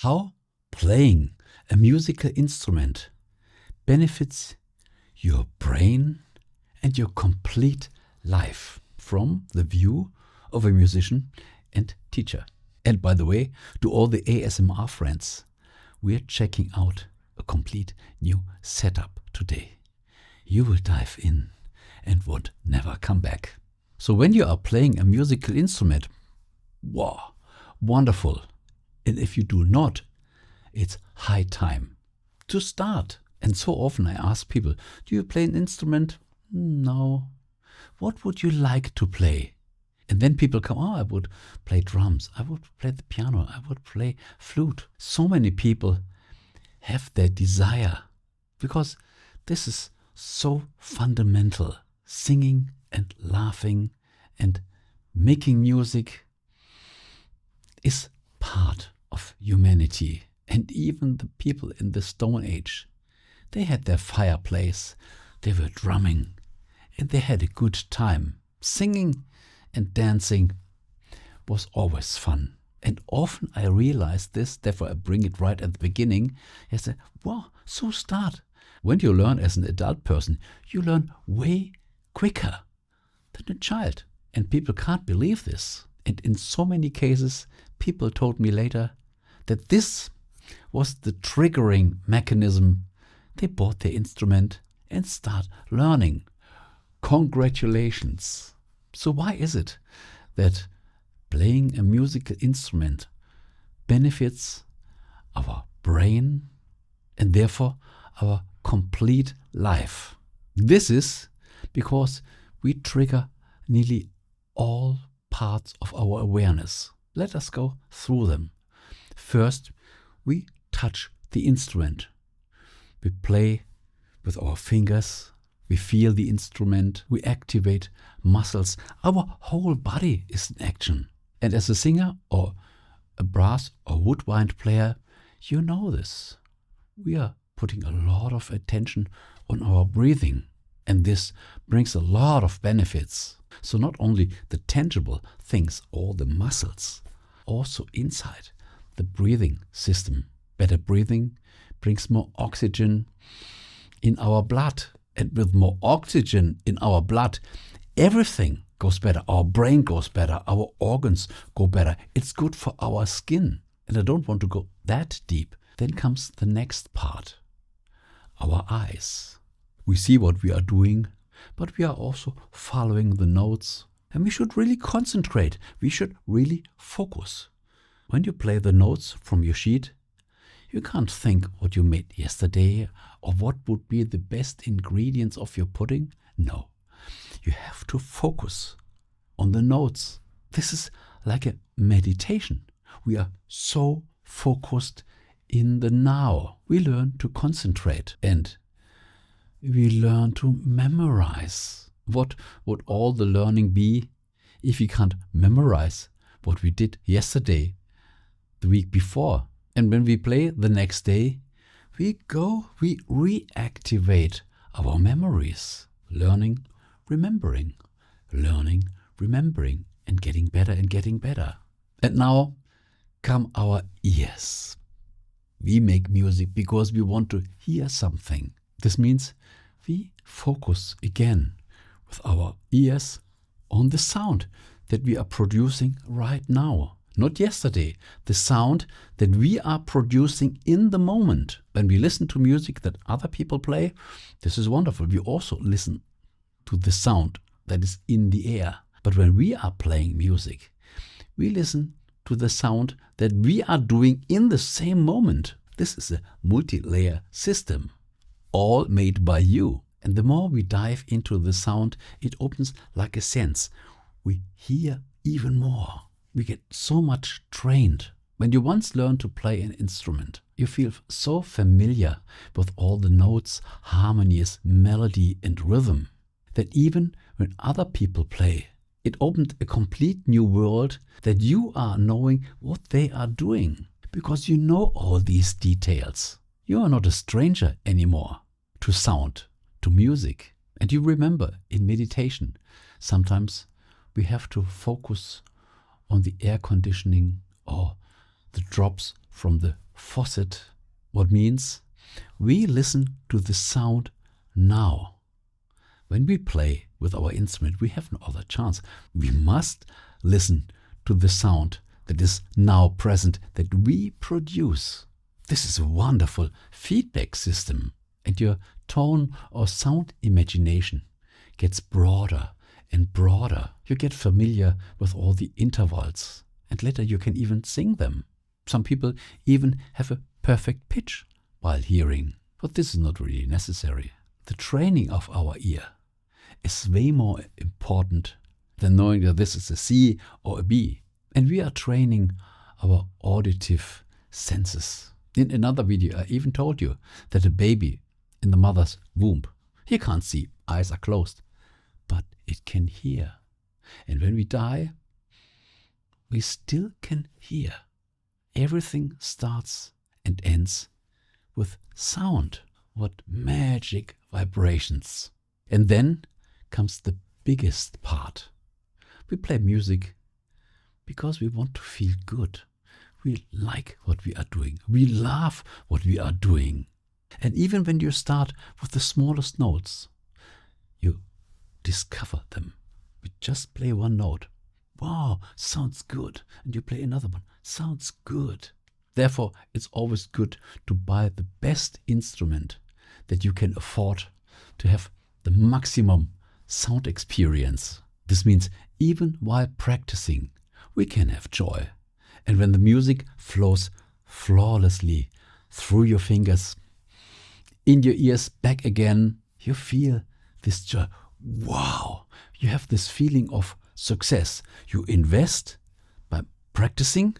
how playing a musical instrument benefits your brain and your complete life from the view of a musician and teacher. And by the way, to all the ASMR friends, we're checking out a complete new setup today. You will dive in and would never come back. So when you are playing a musical instrument, wow, wonderful. And if you do not, it's high time to start. And so often I ask people, do you play an instrument? No. What would you like to play? And then people come, I would play drums, I would play the piano, I would play flute. So many people have their desire because this is so fundamental. Singing and laughing and making music is part of humanity. And even the people in the Stone Age, they had their fireplace, they were drumming, and they had a good time. Singing and dancing was always fun. And often I realize this, therefore I bring it right at the beginning. I say, wow, so start. When you learn as an adult person, you learn way quicker than a child. And people can't believe this. And in so many cases, people told me later that this was the triggering mechanism. They bought their instrument and start learning. Congratulations. So why is it that playing a musical instrument benefits our brain and therefore our complete life? This is because we trigger nearly all parts of our awareness. Let us go through them. First, we touch the instrument. We play with our fingers. We feel the instrument. We activate muscles. Our whole body is in action. And as a singer or a brass or woodwind player, you know this. We are putting a lot of attention on our breathing. And this brings a lot of benefits. So not only the tangible things, all the muscles, also inside the breathing system. Better breathing brings more oxygen in our blood. And with more oxygen in our blood, everything goes better. Our brain goes better. Our organs go better. It's good for our skin. And I don't want to go that deep. Then comes the next part. Our eyes. We see what we are doing, but we are also following the notes. And we should really concentrate. We should really focus. When you play the notes from your sheet, you can't think what you made yesterday or what would be the best ingredients of your pudding. No, you have to focus on the notes. This is like a meditation. We are so focused in the now. We learn to concentrate and we learn to memorize. What would all the learning be if we can't memorize what we did yesterday, the week before? And when we play the next day, we reactivate our memories. Learning, remembering, and getting better and getting better. And now come our ears. We make music because we want to hear something. This means we focus again with our ears on the sound that we are producing right now. Not yesterday, the sound that we are producing in the moment. When we listen to music that other people play, this is wonderful. We also listen to the sound that is in the air. But when we are playing music, we listen to the sound that we are doing in the same moment. This is a multi-layer system, all made by you. And the more we dive into the sound, it opens like a sense. We hear even more. We get so much trained. When you once learn to play an instrument, you feel so familiar with all the notes, harmonies, melody and rhythm that even when other people play, it opened a complete new world that you are knowing what they are doing because you know all these details. You are not a stranger anymore to sound, to music. And you remember in meditation, sometimes we have to focus on the air conditioning or the drops from the faucet, what means we listen to the sound now. When we play with our instrument, we have no other chance. We must listen to the sound that is now present, that we produce. This is a wonderful feedback system, and your tone or sound imagination gets broader and broader. You get familiar with all the intervals, and later you can even sing them. Some people even have a perfect pitch while hearing, but this is not really necessary. The training of our ear is way more important than knowing that this is a C or a B. And we are training our auditive senses. In another video, I even told you that a baby in the mother's womb, he can't see, eyes are closed, but it can hear. And when we die, we still can hear. Everything starts and ends with sound. What magic vibrations. And then comes the biggest part. We play music because we want to feel good. We like what we are doing. We love what we are doing. And even when you start with the smallest notes, you discover them. We just play one note. Wow, sounds good. And you play another one. Sounds good. Therefore, it's always good to buy the best instrument that you can afford to have the maximum sound experience. This means even while practicing, we can have joy. And when the music flows flawlessly through your fingers, in your ears, back again, you feel this joy. Wow! You have this feeling of success. You invest by practicing,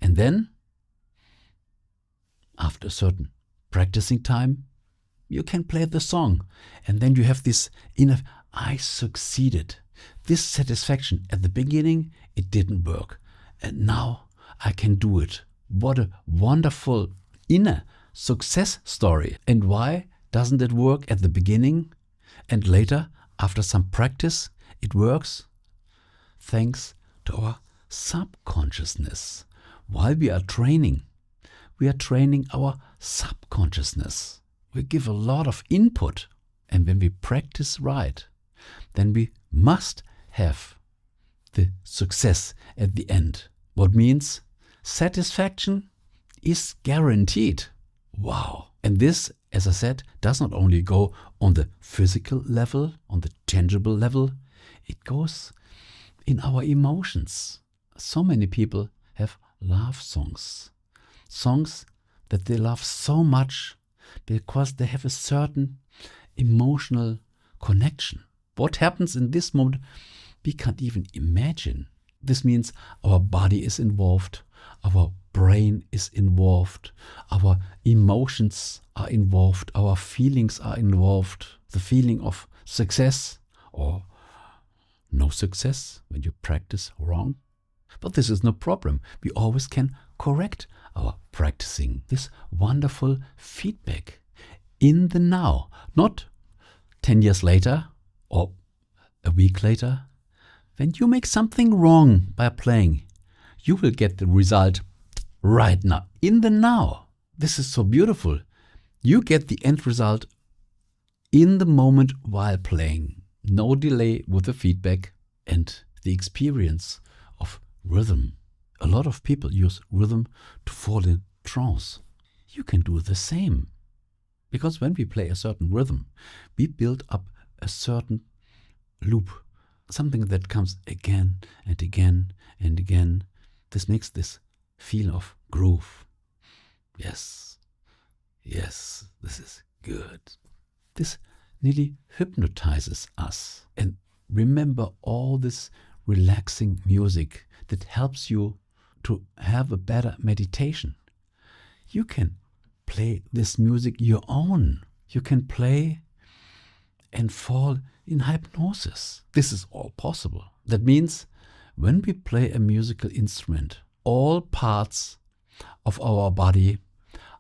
and then, after a certain practicing time, you can play the song. And then you have this inner, I succeeded. This satisfaction. At the beginning, it didn't work. And now I can do it. What a wonderful inner success story. And why doesn't it work at the beginning? And later, after some practice, it works? Thanks to our subconsciousness. While we are training our subconsciousness. We give a lot of input. And when we practice right, then we must have the success at the end. What means satisfaction is guaranteed. Wow. And this, as I said, does not only go on the physical level, on the tangible level, it goes in our emotions. So many people have love songs. Songs that they love so much because they have a certain emotional connection. What happens in this moment, we can't even imagine. This means our body is involved, our brain is involved, our emotions are involved, our feelings are involved. The feeling of success or no success when you practice wrong. But this is no problem. We always can correct our practicing. This wonderful feedback in the now, not 10 years later or a week later. When you make something wrong by playing, you will get the result right now, in the now. This is so beautiful. You get the end result in the moment while playing. No delay with the feedback and the experience of rhythm. A lot of people use rhythm to fall in trance. You can do the same. Because when we play a certain rhythm, we build up a certain loop. Something that comes again and again and again. This makes this feel of groove. Yes, this is good. This nearly hypnotizes us. And remember all this relaxing music that helps you to have a better meditation. You can play this music your own. You can play and fall in hypnosis. This is all possible. That means when we play a musical instrument, all parts of our body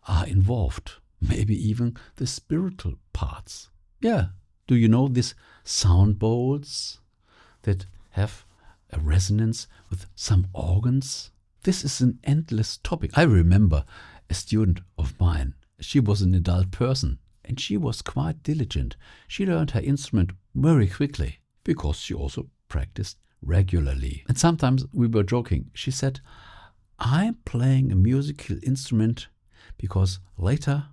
are involved. Maybe even the spiritual parts. Yeah. Do you know these sound bowls that have a resonance with some organs? This is an endless topic. I remember a student of mine. She was an adult person and she was quite diligent. She learned her instrument very quickly because she also practiced regularly. And sometimes we were joking. She said, I'm playing a musical instrument because later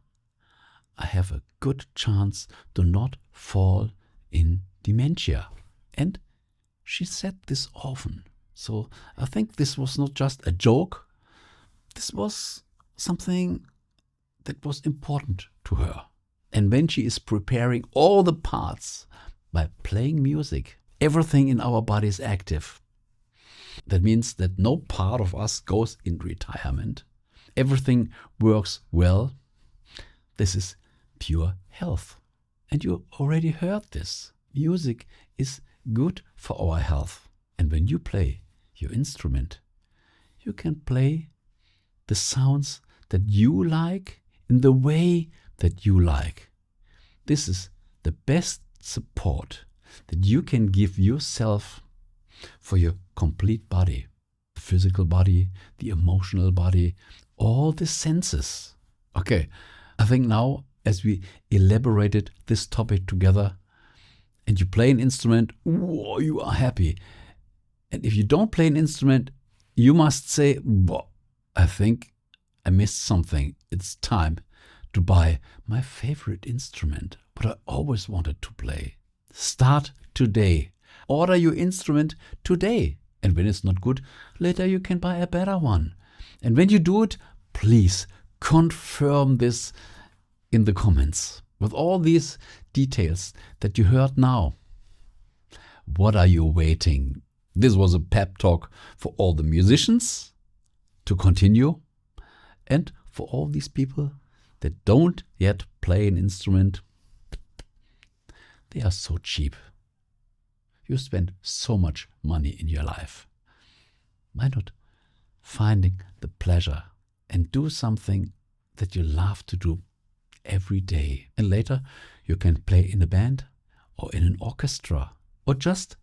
I have a good chance to not fall in dementia. And she said this often. So I think this was not just a joke. This was something that was important to her. And when she is preparing all the parts by playing music, everything in our body is active. That means that no part of us goes in retirement. Everything works well. This is pure health. And you already heard this. Music is good for our health. And when you play your instrument, you can play the sounds that you like in the way that you like. This is the best support that you can give yourself for your complete body, the physical body, the emotional body, all the senses. Okay, I think now as we elaborated this topic together and you play an instrument, whoa, you are happy. And if you don't play an instrument, you must say, whoa, I think I missed something. It's time to buy my favorite instrument, what I always wanted to play. Start today. Order your instrument today. And when it's not good, later you can buy a better one. And when you do it, please confirm this in the comments with all these details that you heard now. What are you waiting? This was a pep talk for all the musicians to continue and for all these people that don't yet play an instrument. They are so cheap. You spend so much money in your life. Why not finding the pleasure and do something that you love to do every day? And later you can play in a band or in an orchestra or just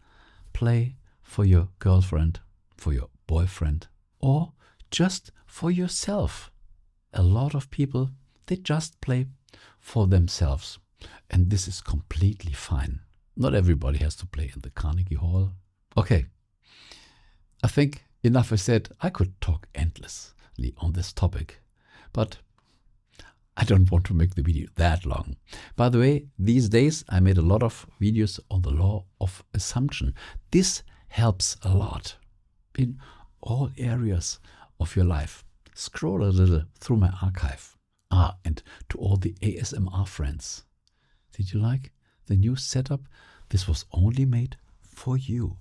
play for your girlfriend, for your boyfriend, or just for yourself. A lot of people, they just play for themselves. And this is completely fine. Not everybody has to play in the Carnegie Hall. Okay, I think enough is said. I could talk endlessly on this topic, but I don't want to make the video that long. By the way, these days I made a lot of videos on the law of assumption. This helps a lot in all areas of your life. Scroll a little through my archive. And to all the ASMR friends. Did you like the new setup? This was only made for you.